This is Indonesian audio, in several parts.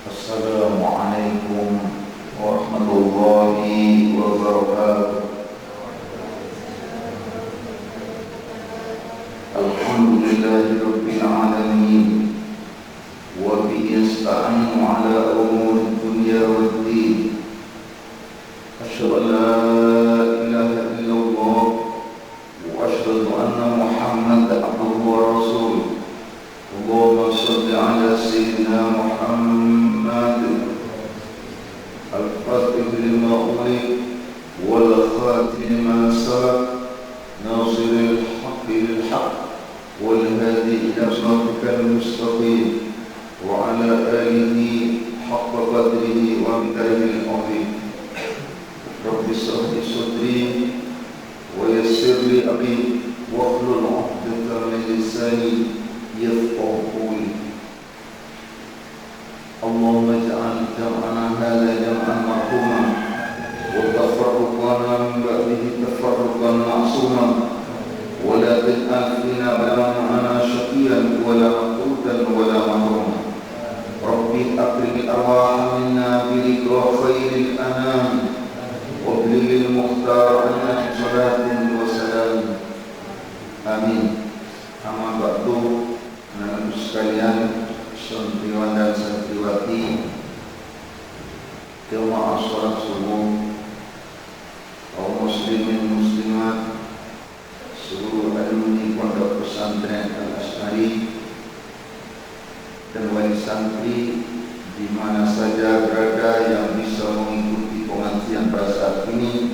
Assalamualaikum warahmatullahi wabarakatuh. Alhamdulillahi rabbil alamin, wa bihi nasta'inu ala umuri dunya waddin. Asyhadu an la ilaha illallah wa asyhadu anna Muhammadan abduhu wa rasuluh. Allahumma shalli ala sayyidina Muhammad al-fatih lima ughliq wal khatim lima sabaq nasiril haqqi bil haqq wal hadi ila siratikal mustaqim wa ala alihi haqqa qadrihi wa miqdarihil azim. Rabbi shrah li sadri wa yassir li amri wahlul 'uqdatam min lisani yafqahu qawli. Allahumma ij'al jam'ana hadha jam'an marhuma wa tafarruqana min ba'dihi tafarruqan ma'suma wa la taj'al fina ma'ana syaqiyan wa la maqtutan wa la mahruma. Rabbi akrim arwah minna bi ridha khairil anam wa bil mukhtar anna salatin wa salam. Amin. Amma ba'du, anak-anak sekalian, santriwan dan santriwati, jemaah salat subuh, kaum muslimin muslimat, seluruh alumni Pondok Pesantren Al-Asy'ari dan wali santri di mana saja berada yang bisa mengikuti pengajian pada saat ini,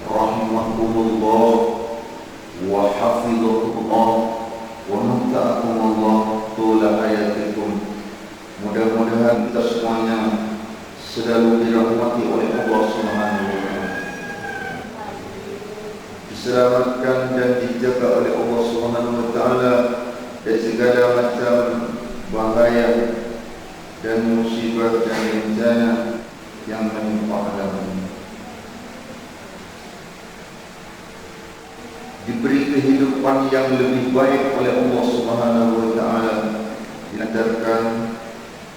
rahimakumullah wa hafizahullah wa nafa'akumullah tula hayatikum. Mudah-mudahan kita semuanya selalu dirahmati oleh Allah Subhanahu wa taala, diselamatkan dan dijaga oleh Allah Subhanahu wa taala dari segala macam bahaya dan musibah dan bencana yang menimpa alam ini. Diberi kehidupan yang lebih baik oleh Allah Subhanahu wa taala, dilancarkan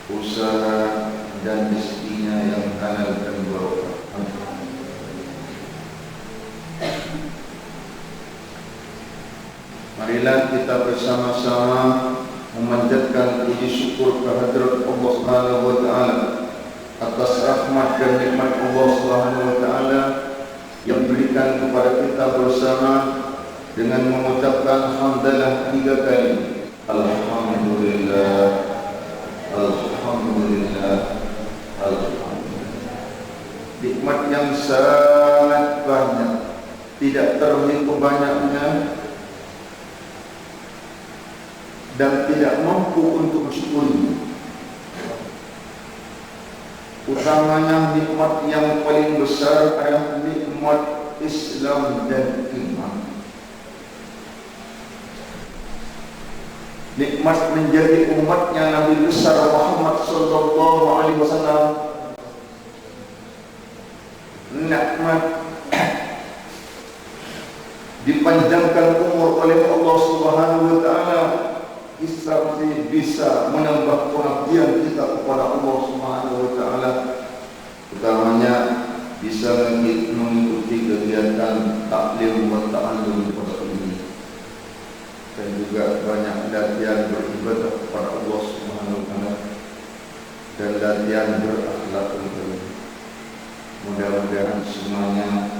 usaha dan rezekinya yang halal dan barokah. Marilah kita bersama-sama memanjatkan puji syukur kehadirat Allah Subhanahu wa taala atas rahmat dan nikmat Allah Subhanahu wa taala yang berikan kepada kita bersama dengan mengucapkan hamdalah 3 kali. Alhamdulillah, alhamdulillah, alhamdulillah. Nikmat yang sangat banyak, tidak terhitung banyaknya dan tidak mampu untuk mensyukurinya. Utamanya nikmat yang paling besar adalah nikmat Islam dan iman. Nikmat menjadi umatnya Nabi besar Muhammad sallallahu alaihi wasallam. Nikmat dipanjangkan umur oleh Allah Subhanahu wa taala. Islam bisa menambah pengabdian kita kepada Allah Subhanahu wa taala. Utamanya bisa mengikuti kegiatan taklim wa ta'allum di pondok ini, dan juga banyak latihan beribadah kepada Allah Subhanahu wa taala dan latihan berakhlak karim. Mudah-mudahan semuanya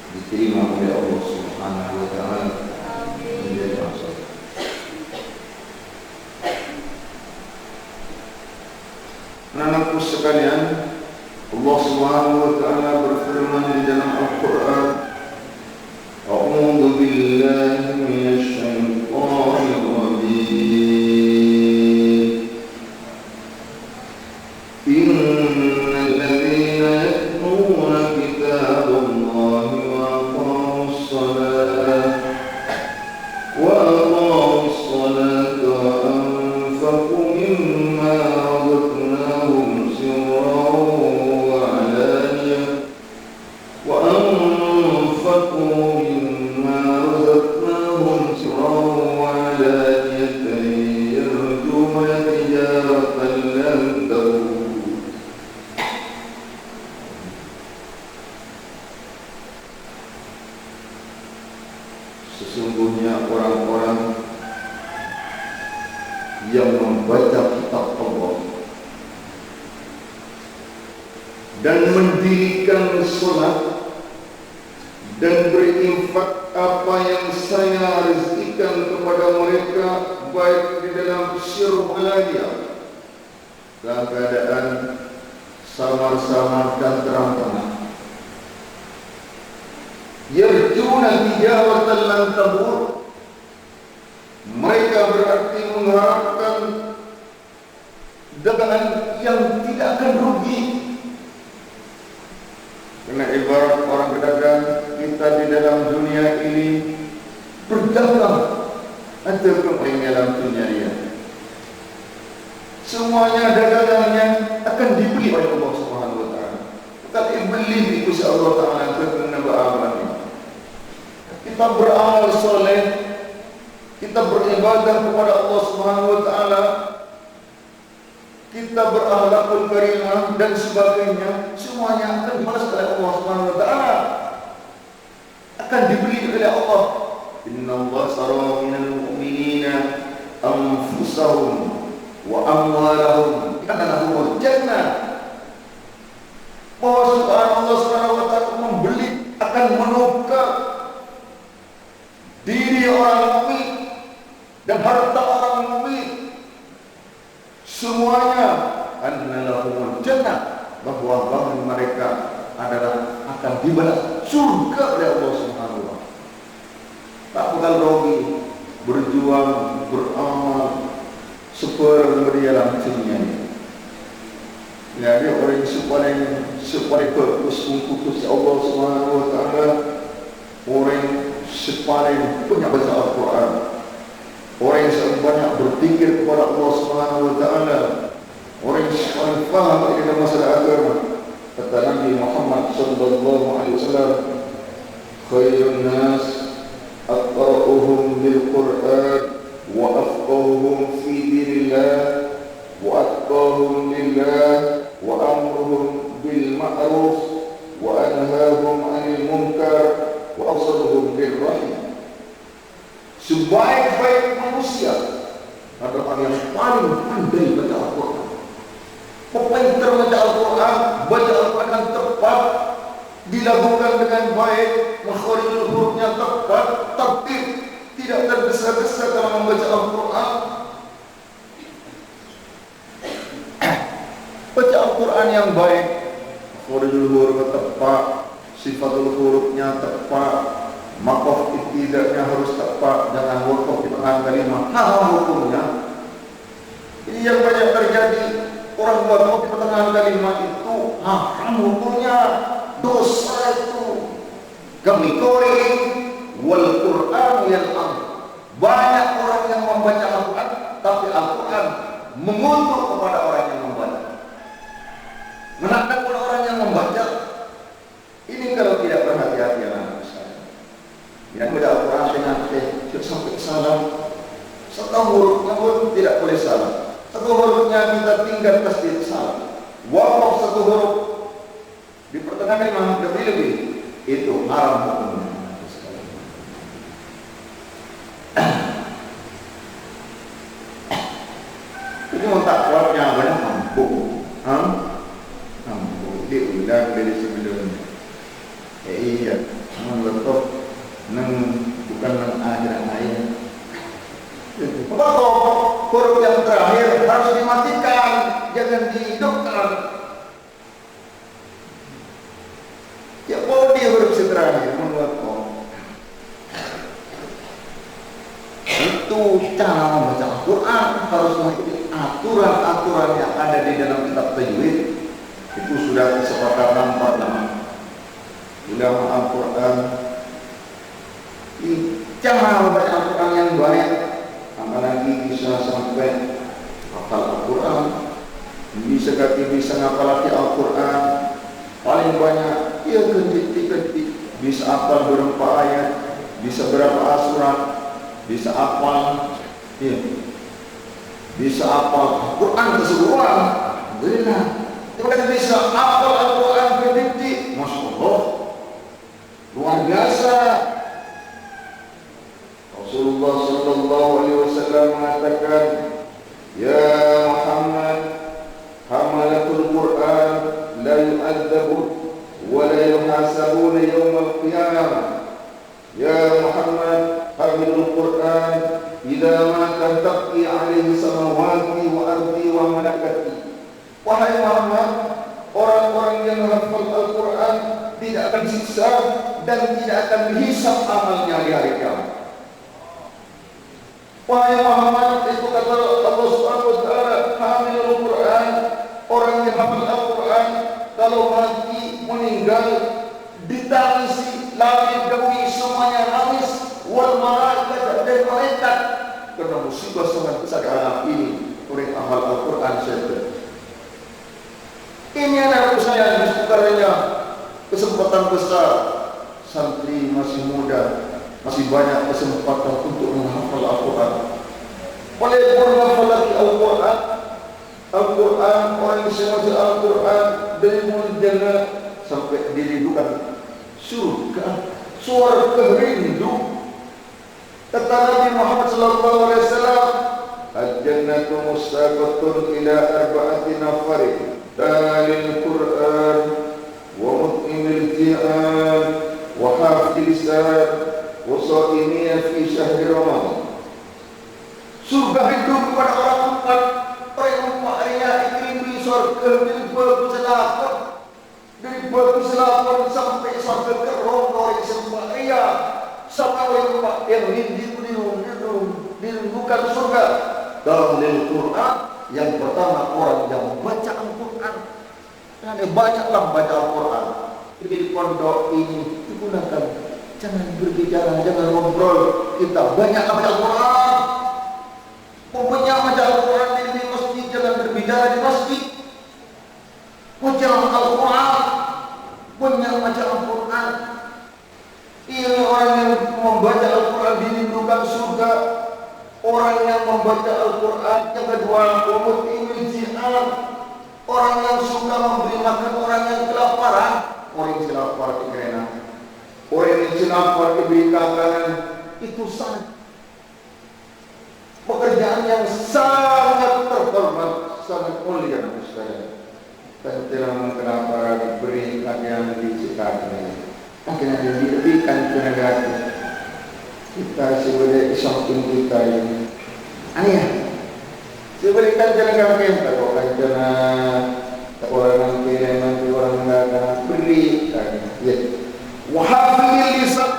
diterima oleh Allah Subhanahu wa taala menjadi masalah. Anak-anakku sekalian, Allah Subhanahu wa taala berfirman di dalam Al-Qur'an, A'udzu billahi minasy syaithanir rajim. Innal ladzina yatluna kitaballahi wa aqamus salata wa aqamus salata wa anfaqu mimma razaqnahum sirran wa 'alaniyah wa anfaqu mimma razaqnahum sirran wa 'alaniyah yarjuna tijaratan lan tabur. yang membaca kitab Allah dan mendirikan sholat dan berinfak apa yang saya rezekikan kepada mereka, baik di dalam sirr alaniah, dalam keadaan samar-samar dan terang-terang. Yarjuna tijaratan lan tabur, mereka berarti mengharapkan dagangan yang tidak akan rugi. Karena ibarat orang berdagang, kita di dalam dunia ini berdagang atau kemarin dalam dunia ini. Semuanya dagangannya akan dibeli oleh Allah Subhanahu wa taala. Tapi beli di kuasa Allah taala kerana beramal. Kita beramal soleh, kita beribadah kepada Allah Subhanahu wa taala, kita berakhlakul karimah dan sebagainya, semuanya akan dibalas oleh Allah Subhanahu wa taala. Akan dibeli oleh Allah. Innallaha shara minal mu'minina anfusahum wa amwalahum bi'anna jannah. Bahwa Allah Subhanahu wa taala membeli, akan menukar diri orang mukmin dan harta orang mukmin semuanya annalahumul jannah, bahwa bagi mereka adalah akan dibalas surga oleh Allah Subhanahu wa taala. Tak bakal rugi berjuang beramal seperti dalam dunia ini. Jadi orang sepaling fokus untuk Allah Subhanahu wa taala, orang sepaling punya baca Al-Quran, orang yang sebanyak berpikir kepada Allah Subhanahu wa taala, orang yang sepaling faham dalam masalah agama. Kata Nabi Muhammad sallallahu alaihi wasallam, khairun nas aqra'uhum bil Quran wa afqahuhum fi dinillah wa atqahum lillah wa amruhum bil ma'ruf wa anhahum 'anil munkar wa awsaluhum bil rahim. Sebaik-baik manusia adalah yang paling pandai baca Al-Quran. Pepintar baca Al-Quran, baca Al-Quran yang tepat, dilakukan dengan baik, makharijul hurufnya tepat, tertib, tidak tergesa-gesa dalam membaca Al-Quran. Baca Al-Quran yang baik, makharijul huruf tepat, sifatul hurufnya tepat, makof ibtida'nya harus tepat, jangan wakaf di tengah kalimat. Haram hukumnya. Ini yang banyak terjadi. Orang wakaf di pertengahan kalimat itu haram hukumnya, dosa itu. Kami qori wal Quran yal'am. Banyak orang yang membaca Al-Quran, tapi Al-Quran mengutuk kepada orang yang membaca, menantang kepada orang yang membaca. Ini kalau tidak berhati-hati anak saya. Yang baca Al-Quran dengan sampai salah, satu hurufnya pun tidak boleh salah. Satu hurufnya kita tinggal pasti salah. Wakaf satu huruf di pertengahan memang lebih-lebih, itu haram hukumnya. Itu tak kuatnya banyak mampu, mampu diundang dari sebelumnya. Iya, mengetok nang bukan nang ajaran ayat. Kalau huruf yang terakhir harus dimatikan, jangan dihidupkan. Ya boleh dia huruf terakhir mengetok. Itu cara membaca Al-Quran, harus mengikuti aturan-aturan yang ada di dalam kitab tajwid. Itu sudah kesepakatan para ulama Al-Quran. Cara membaca Al-Quran yang baik, apalagi bisa sampai hafal Al-Quran, bisa ngapalati Al-Quran. Paling banyak ya ketik-ketik, bisa hafal berapa ayat, bisa berapa surat, bisa hafal, ya, bisa hafal Al-Quran keseluruhan. Alhamdulillah. Kita bisa hafal Al-Quran ketik, masya Allah, luar biasa. Rasulullah sallallahu alaihi wasallam mengatakan, Ya Muhammad hamalatul Quran la yu'adzabu wa la yuhasabuna yawmal qiyamah. Ya Muhammad hamilul Quran idza mata taqi alaihi samawati wa ardi wa malakati. Wahai Muhammad, orang-orang yang menghafal Al-Quran tidak akan disiksa dan tidak akan dihisab amalnya di hari kiamat. Wahai Muhammad, itu kata Allah Subhanahu wa taala, hamilul Quran, orang yang hafal Al-Quran kalau mati meninggal ditangisi langit bumi semuanya nangis, wal malaikat dan malaikat, karena musibah sangat besar anak ini orang hafal Al-Quran saja. Ini anak saya sebenarnya kesempatan besar. Santri masih muda, masih banyak kesempatan untuk menghafal Al-Quran. Oleh menghafal lagi Al-Quran, orang yang menghafal Al-Quran dari mulai jannah sampai dirindukan surga, surga rindu. Kata Nabi Muhammad sallallahu alaihi wasallam, "Al-jannatu mustaqatun ila arba'ati nafarin, dalil Quran wa mut'imil ji'an wa hafidil lisan wa sha'imiyya fi syahri Ramadan." Surga itu kepada orang umat, orang umatnya ingin di surga dari bagus selapor sampai surga kerong orang sembahyang sampai orang umat yang dirindukan surga. Dalil Quran yang pertama orang yang membaca Al-Quran. Banyaklah baca Al-Quran. Di pondok ini digunakan, jangan berbicara, jangan ngobrol, kita banyaklah baca Al-Quran. Banyak baca Al-Quran di masjid, jangan berbicara di masjid. Baca Al-Quran, banyak baca Al-Quran. Ini orang yang membaca Al-Quran dirindukan surga. Orang yang membaca Al-Quran. Yang kedua, orang yang suka memberi makan orang yang kelaparan. Orang yang lapar dikena, orang yang lapar diberi makanan. Itu sangat pekerjaan yang sangat terhormat, sangat mulia sekalian. Dan tidak kenapa diberi kajian di sekitarnya. Akhirnya diberikan ke negara kita sebagai samping kita ini. Aneh ya? Seberikan jalan kita kok karena orang kira nanti orang enggak beri ya. Wahafil lisan.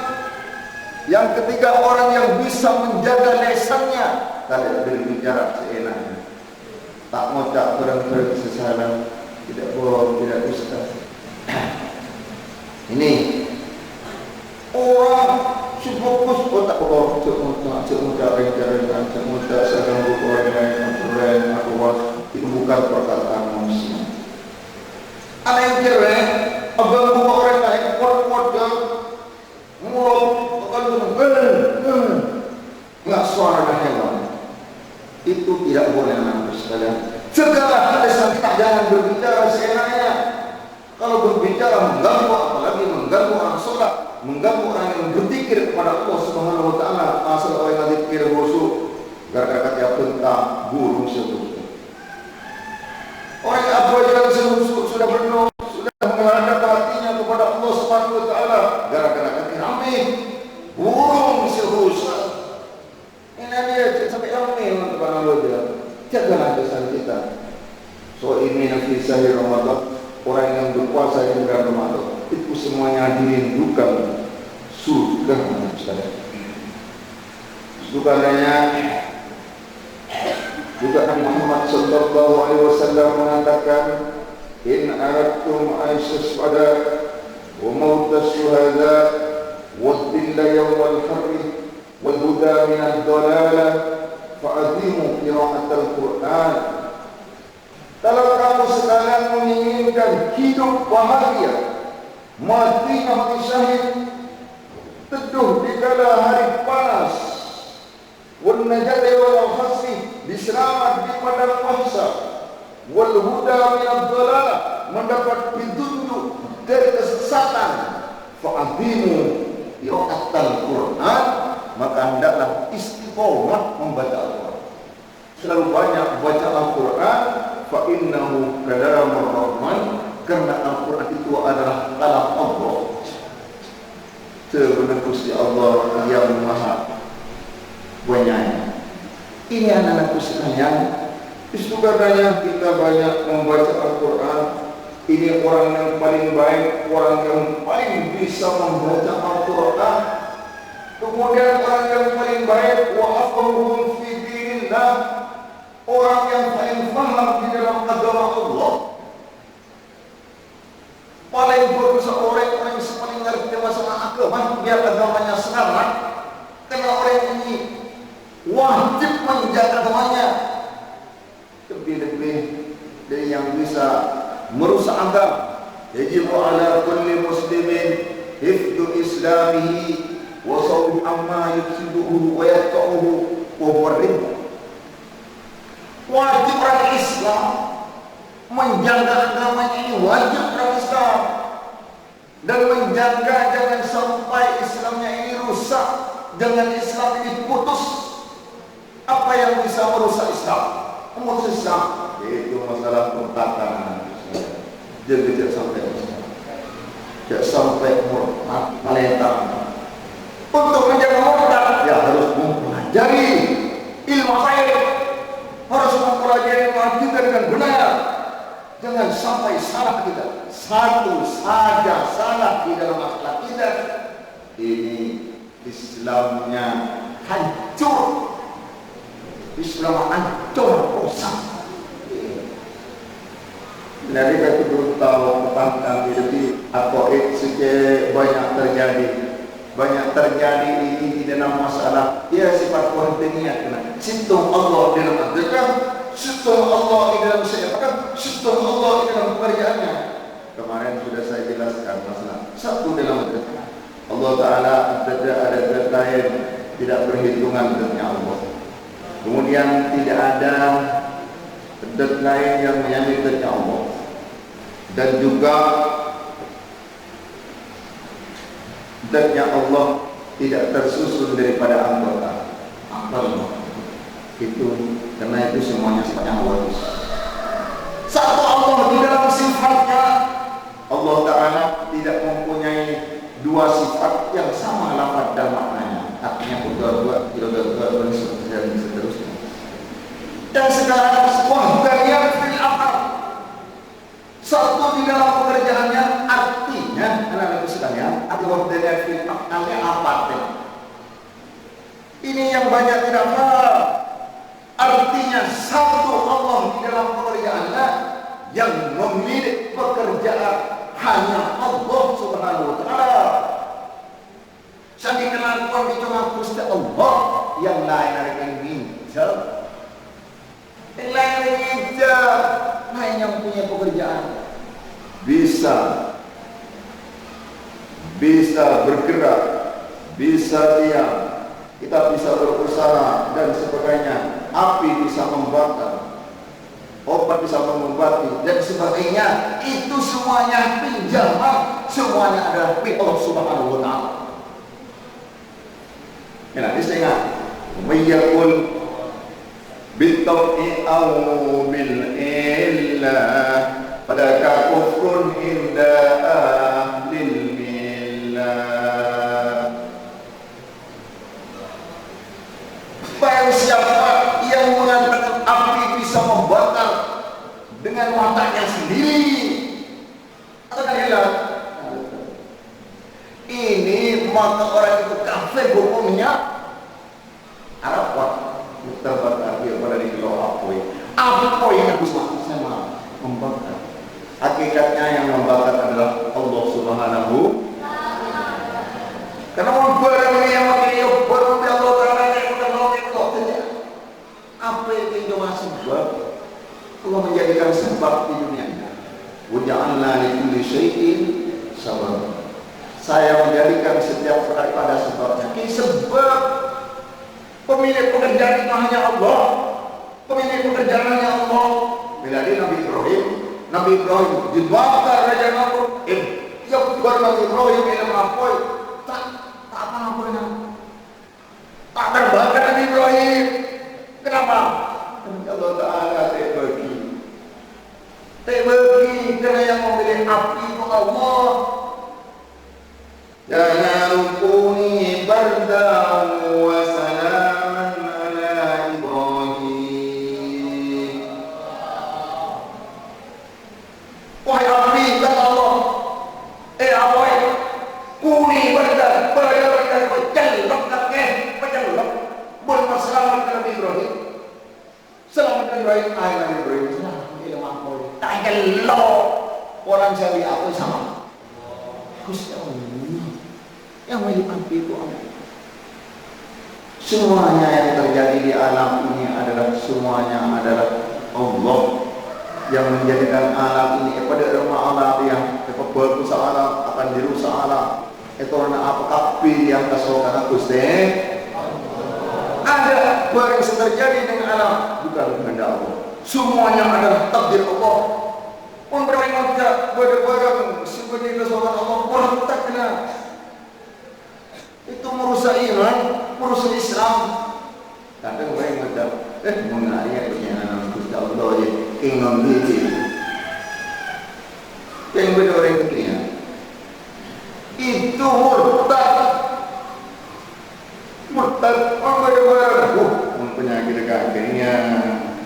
Yang ketiga orang yang bisa menjaga lisannya, tidak berbicara seenaknya. Tak ngotak orang kesalahan, tidak bohong, tidak dusta. Ini orang fokus otak bohong, cek muda sedang berkorban dengan itu bukan perkataan manusia. Ada yang kira, abang buka orang lain, modal, mulut, nggak suara hewan. Itu tidak boleh anak sekalian. Segala lisan kita jangan berbicara seenaknya. Kalau berbicara mengganggu, apalagi mengganggu orang sholat, mengganggu orang yang berzikir kepada Allah Subhanahu wa taala. Asal orang yang berzikir khusyuk, gara-gara kata tentang burung sebut. Orang yang abaikan khusyuk sudah penuh, sudah menghadap hatinya kepada Allah Subhanahu wa taala, gara-gara kata rame burung sebut. Ini dia sampai rame kepada Allah. Jagalah lisan kita. So ini nanti sahih Ramadan. Orang yang berpuasa di bulan Ramadan itu semuanya dirindukan surga sekalian. Bukannya juga Nabi Muhammad sallallahu alaihi wasallam mengatakan, in aradtum aisyas pada wa mautas syuhada wa dhilla yawmal harri wal huda min ad-dalalah fa'azimu qira'atal Qur'an. Kalau kamu sekalian menginginkan hidup bahagia, matinya mati syahid, teduh di kala hari panas, wal najati wal khasri, diselamat di padang mahsyar, wal huda min ad-dhalalah, mendapat petunjuk dari kesesatan, fa'azimu qira'atal Qur'an, maka hendaklah istiqomah membaca Al-Quran. selalu banyak baca Al-Quran, fa innahu kalamur rahman, karena Al-Quran itu adalah kalam Allah. Sebenarnya Gusti Allah yang maha penyayang. Ini anak-anakku sekalian, itu karenanya kita banyak membaca Al-Quran. Ini orang yang paling baik, orang yang paling bisa membaca Al-Quran. Kemudian orang yang paling baik, wa afqahuhum fi dinillah, orang yang paling paham di dalam agama Allah. Paling bagus orang yang paling ngerti masalah agama, biar agamanya selamat. Karena orang ini wajib menjaga agamanya. Lebih-lebih dari yang bisa merusak agama. Yajibu ala kulli muslimin hifdhu islamihi wa sawbi amma yufsiduhu wa yaqta'uhu wa huwa riba. Wajib orang Islam menjaga agamanya, ini wajib orang Islam, dan menjaga jangan sampai Islamnya ini rusak, jangan Islam ini putus. Apa yang bisa merusak Islam? Memutus Islam, yaitu masalah pertatanan. Jadi tidak sampai rusak, tidak sampai murtad. Untuk menjaga murtad, ya harus mempelajari ilmu khair, harus mempelajari kita dengan benar. Jangan sampai salah kita. Satu saja salah di dalam masalah kita, ini Islamnya hancur. Islam hancur, rusak. Jadi kita perlu tahu tentang ini. Akoid sudah banyak terjadi ini di dalam masalah. Dia sifat kontinnya kena. Sintung Allah di dalam agama, sintung Allah di dalam sejahtera, sintung Allah di dalam pekerjaannya. Kemarin sudah saya jelaskan masalah satu dalam agama. Allah Taala ada zat lain, tidak berhitungan zatnya Allah. Kemudian tidak ada zat lain yang menyamai zatnya Allah. Dan juga zatnya Allah tidak tersusun daripada anggota. Itu karena itu semuanya sifatnya Allah. Satu Allah di dalam sifatnya, Allah Ta'ala tidak mempunyai dua sifat yang sama lafaz dan maknanya. Artinya dua dan seterusnya. Dan sekarang wahdaniyyah fil af'al. Satu di dalam pekerjaannya, artinya anak-anak sekalian, atau wahdaniyyah fil af'alnya apa? Ini yang banyak tidak paham. Artinya satu Allah di dalam pekerjaannya, yang memiliki pekerjaan hanya Allah Subhanahu wa Ta'ala. Saking kelakuan itu Gusti Allah, yang lain ada yang minjal, yang lain yang minjal, lain yang punya pekerjaan bisa bergerak, bisa diam, kita bisa berusaha dan sebagainya. Api bisa membakar, obat bisa mengobati dan sebagainya. Itu semuanya pinjaman, semuanya adalah milik Allah Subhanahu wa Ta'ala. Nanti saya ingat, "Mayyakul bitaw'i aw bil illah pada kufrun inda ahlil millah." Barang siapa yang mengatakan api bisa membakar dengan matanya sendiri, atau hilang, ini maka orang itu kafir hukumnya. Apa? Terbakar dia pada di kilo api. Api yang bisa membakar. Hakikatnya yang membakar adalah Allah Subhanahu. Karena barang ini yang mengiyu barang Allah Ta'ala yang apa yang cuma sebab Allah menjadikan sebab di dunia ini. Waja'alna likulli syai'in sabab. Saya menjadikan setiap perkara pada sebabnya. Ini sebab pemilik pekerjaan itu hanya Allah. Pemilik pekerjaan hanya Allah. Bila dia Nabi Ibrahim dibakar Raja Namrud. Yang Nabi Ibrahim yang mengakui tak apa-apa, tak terbakar Nabi Ibrahim. Kenapa? Allah Ta'ala tak bagi. Tak bagi kerana yang memilih api itu Allah. Ya rukuni bardan wa salaman ala Ibrahim. Wahai api kata Allah, awai kuni bardan pecah berselamat dengan Ibrahim. Selamat Ibrahim, ayat Ibrahim. Selamat ilmu boleh. Tak gelok orang jadi apa sama. Gusti Allah yang milik api itu Allah. Semuanya yang terjadi di alam ini adalah Allah yang menjadikan alam ini. Pada rumah alam yang berkuasa alam akan dirusak alam. Itu apa kapi yang kasokan Gusti. Ada barang yang terjadi dengan alam bukan kehendak Allah. Semuanya adalah takdir Allah. Orang yang tidak barang seperti kesokan Allah pun tak kena. Itu merusak iman, merusak Islam. Kadang orang macam mengayak dengan Gusti Allah je, ingin diri. Yang beda orang ketiga. Itu murtad orang beda-beda. Penyakit kakinya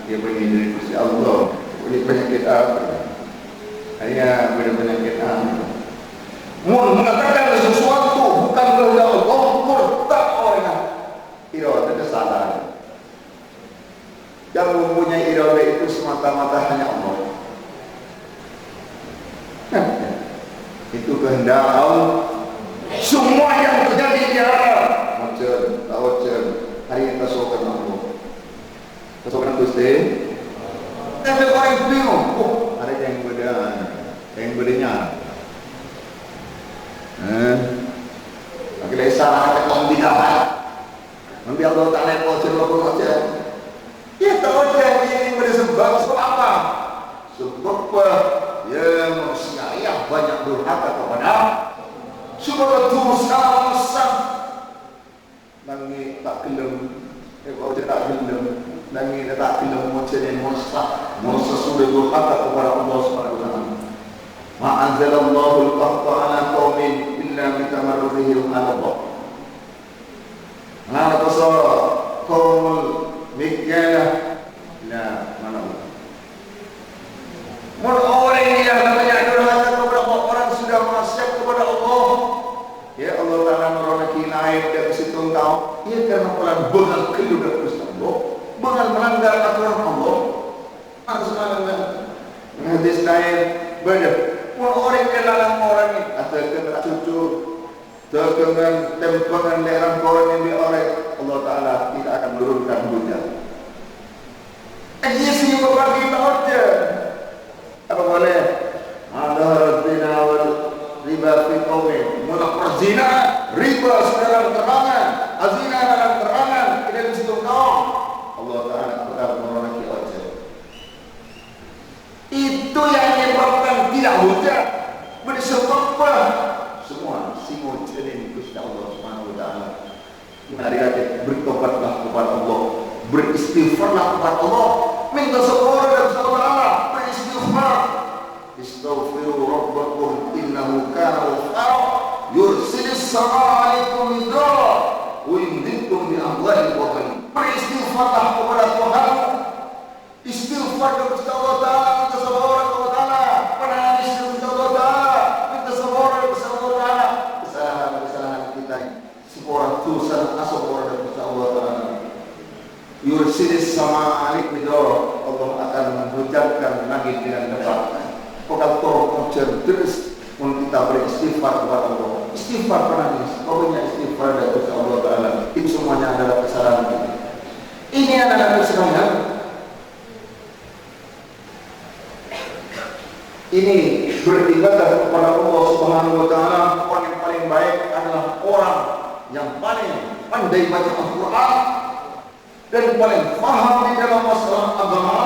dia pergi dari Gusti Allah. Boleh penyakit apa? Hanya beda penyakit apa? Mengatakan sesuatu bukan kehendak Allah, murtad orang. Iradah kesalahan. Yang mempunyai iradah itu semata-mata hanya Allah. Itu kehendak Allah. Semua yang terjadi di alam macam hari kita sokan Allah. Sokan Gusti. Tapi orang bingung. Ada yang bedanya. Kita salah kaum bidah. Nanti Allah Ta'ala kau cerita. Ya tahu ini bersebab apa? Sebab ya manusia banyak durhaka kepada supaya dosa besar. Nanti tak gelem, kalau tak gelem, nanti tak gelem macam masa sudah durhaka kepada Allah Subhanahu Wa Taala. Ma'anzalallahu al-qahta ala qaumin illa bitamarrihim ala Allah. Mana pasal kaum mikirlah mana orang yang namanya durhaka kepada orang sudah maksiat kepada Allah. Ya Allah Ta'ala meronaki naik dari situ engkau. Ya karena pelan bengal keluar dari Gusti Allah, bengal melanggar aturan Allah. Harus melanggar. Hadis lain beda. Orang yang lalang orang ini atau kena cucu, dengan tempangan daerah orang yang dioleh Allah Ta'ala tidak akan menurunkan hujan. Ini sih berbagi saja. Apa boleh? Ada zina wal riba fi qaumin. Mula perzina, riba dalam terangan, azina dalam terangan. Ini di situ kau. Allah Ta'ala akan menurunkan hujan. Itu yang menyebabkan tidak hujan. Bersebab semua simul jadi Gusti Allah Subhanahu Wa Taala. Mari bertobatlah kepada Allah, beristighfarlah kepada Allah, minta sepura dari Allah Taala, beristighfar. Istaghfiru rabbakum innahu kana ghaffara yursilis samaa 'alaikum midrara wa yumdidkum bi amwalin wa banin. Beristighfarlah kepada Tuhan. Istighfar kepada Allah Taala, minta sepura kepada Taala, penangis kepada Allah Taala, minta sepura kepada Allah Taala. Kesalahan kita sepura dosa asal kepada Allah Taala. Yursilis sama alik midor, Allah akan menghujatkan langit dengan lebat. Pokok tolong terus untuk kita beristighfar kepada Allah. Istighfar penangis, pokoknya istighfar dari Allah Taala. Itu semuanya adalah kesalahan kita. Ini adalah kesalahan. Ini beribadah kepada Allah Subhanahu Wa Taala. Orang yang paling baik adalah orang yang paling pandai baca Al-Quran dan paling paham di dalam masalah agama,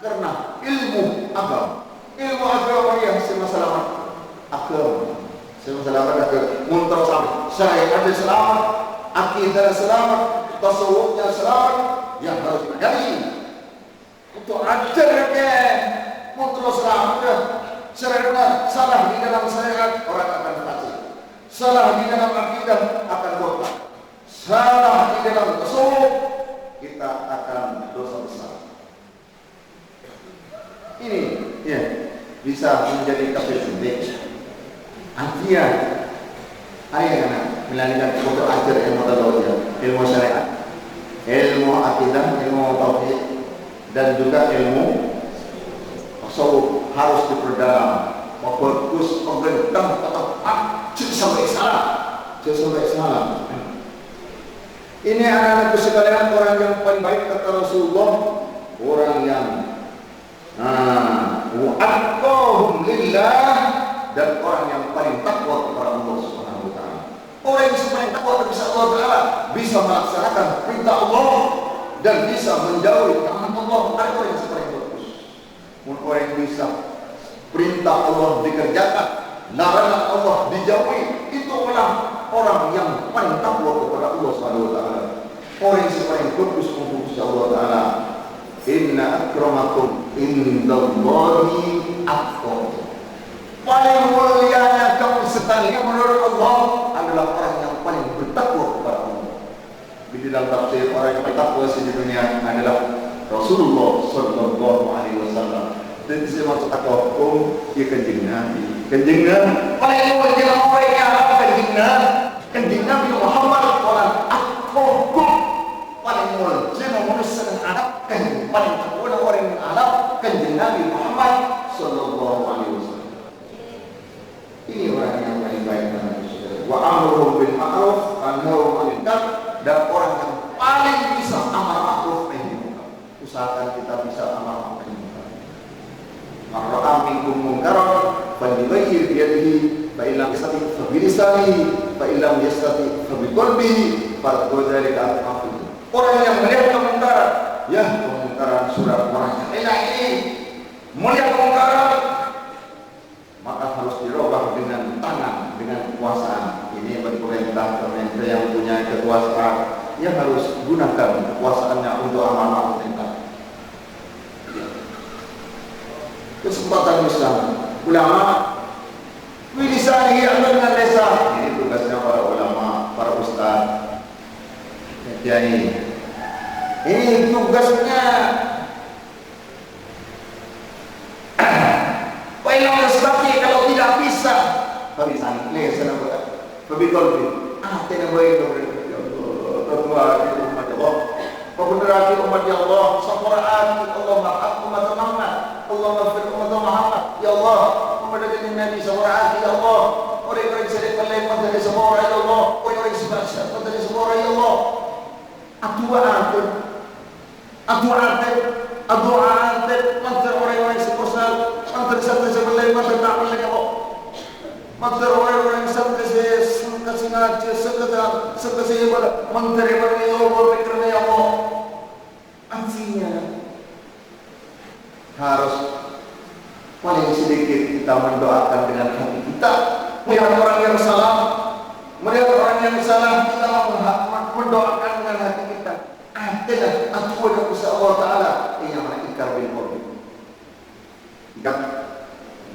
karena ilmu agama yang selamat agama muntar saya ada selamat, akidah selamat, tasawufnya selamat, yang harus dipelajari itu ajar ke mau terus udah syariat salah di dalam syariat orang akan fasik, salah di dalam akidah akan dosa, salah di dalam tasawuf kita akan dosa besar. Ini ya bisa menjadi kafir sendiri. Artinya ayat melalui foto ajar ilmu tauhid, ilmu syariat, ilmu akidah, ilmu tauhid, dan juga ilmu tasawuf harus diperdalam. Fokus pemerintah tetap sampai salah. Ini anak-anakku sekalian, orang yang paling baik kata Rasulullah, orang yang wa'atqahum lillah, dan orang yang paling takwa kepada Allah Subhanahu wa taala. Orang yang paling takwa kepada Allah Taala bisa melaksanakan perintah Allah dan bisa menjauhi larangan Allah. Ada orang yang paling bagus. Orang yang bisa perintah Allah dikerjakan, larangan Allah dijauhi, itulah orang yang paling takwa kepada Allah Subhanahu wa taala. Orang yang paling bagus untuk Allah Taala. Inna akramakum indallahi atqakum. Paling mulianya kamu sekalian menurut Allah adalah orang yang paling bertakwa kepada Allah. Di dalam tafsir orang yang bertakwa di dunia adalah Rasulullah sallallahu alaihi wasallam. Dan saya maksud takwa ya kanjeng Nabi. Kanjeng Nabi paling mulia orang yang kanjeng Nabi Muhammad orang atqakum. Paling mulia manusia yang Arab kan paling takwa orang yang Arab kanjeng Nabi Muhammad sallallahu alaihi wasallam. Ini orang yang paling baik wa amruhum bil ma'ruf wa nahyuhum 'anil munkar, dan orang yang paling bisa amar ma'ruf nahi munkar. Usahakan kita bisa amar ma'ruf nahi munkar. Man ra'a minkum munkaran falyughayyir bi yadihi fa in lam yastati' fa bi lisanihi fa in lam yastati' fa bi qalbihi fa dzalika al-afdal. Orang yang melihat kemungkaran, ya kemungkaran sudah orang yang ini melihat kemungkaran, maka harus dirubah dengan tangan, dengan kekuasaan. Ini pemerintah yang punya kekuasaan, yang harus gunakan kekuasaannya untuk amal ma'ruf nahi munkar. Kesempatan Islam, ulama, wilisanihi dengan desa. Ini tugasnya para ulama, para ustaz. Jadi ini tugasnya. Kalau tidak bisa, tapi santai sana tapi kalau tidak boleh berdoa umat Allah, pemudarati umat Allah, sampuraati Allah maaf umat Muhammad, Allah maafkan umat Muhammad, ya Allah, pemudarati Nabi sampuraati ya Allah, orang-orang sedek lepas dari semua orang ya Allah, orang-orang sebasar dari semua orang ya Allah. Adu'aatib mantar orang-orang seposal, mantar satu sebelah mantar tak boleh kau, mantar orang-orang satu kesingaja sekesih pada mantar yang Allah berfikirnya Allah. Artinya harus paling sedikit kita mendoakan dengan hati kita. Melihat orang yang salah, kita mendoakan dengan hati kita. Adalah aku dan Allah Taala yang mengikar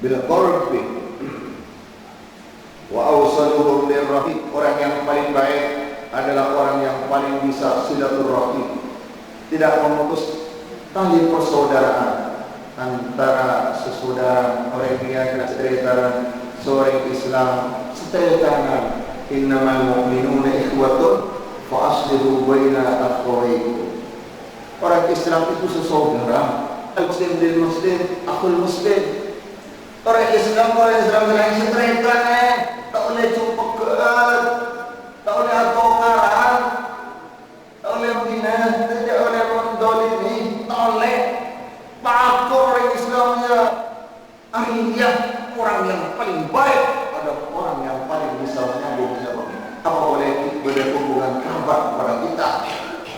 bil qurbi wa awsaluhum lirrahim. Orang yang paling baik adalah orang yang paling bisa silaturahim, tidak memutus tali persaudaraan antara sesaudara orang yang cerita seorang Islam setelahnya. Innamal mu'minuna ikhwatun fa aslihu baina akhawaykum. Orang Islam itu sesaudara. Al-Muslim lil Muslim, akhul Muslim. Orang Islam yang seteraikan, tak boleh cumpukkan, tak boleh atokaran, tak boleh menghina, tidak boleh mendolimi, tak boleh pakor orang Islamnya. Akhirnya orang yang paling baik adalah orang yang paling bisa menyambung. Apa boleh berhubungan kerabat kepada kita?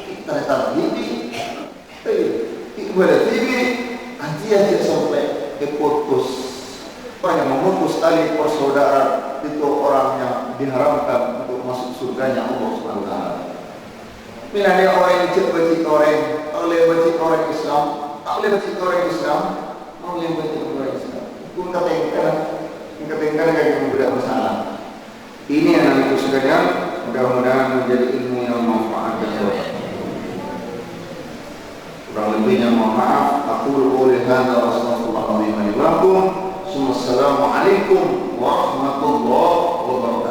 Kita datang ini, boleh ini, nanti aja sampai putus. Orang yang memutus tali persaudaraan itu orang yang diharamkan untuk masuk surganya Allah Subhanahu wa taala. Bila dia orang yang benci orang, oleh benci orang Islam, tak oleh baca orang Islam, oleh baca orang Islam. Kung katengkan kayak mudah masalah. Ini anak-anakku sekalian, mudah-mudahan menjadi ilmu yang manfaat dan berkah. Kurang lebihnya mohon maaf. Aku qouli hadza wa astaghfirullahaladzim li wa lakum. Assalamualaikum warahmatullahi wabarakatuh.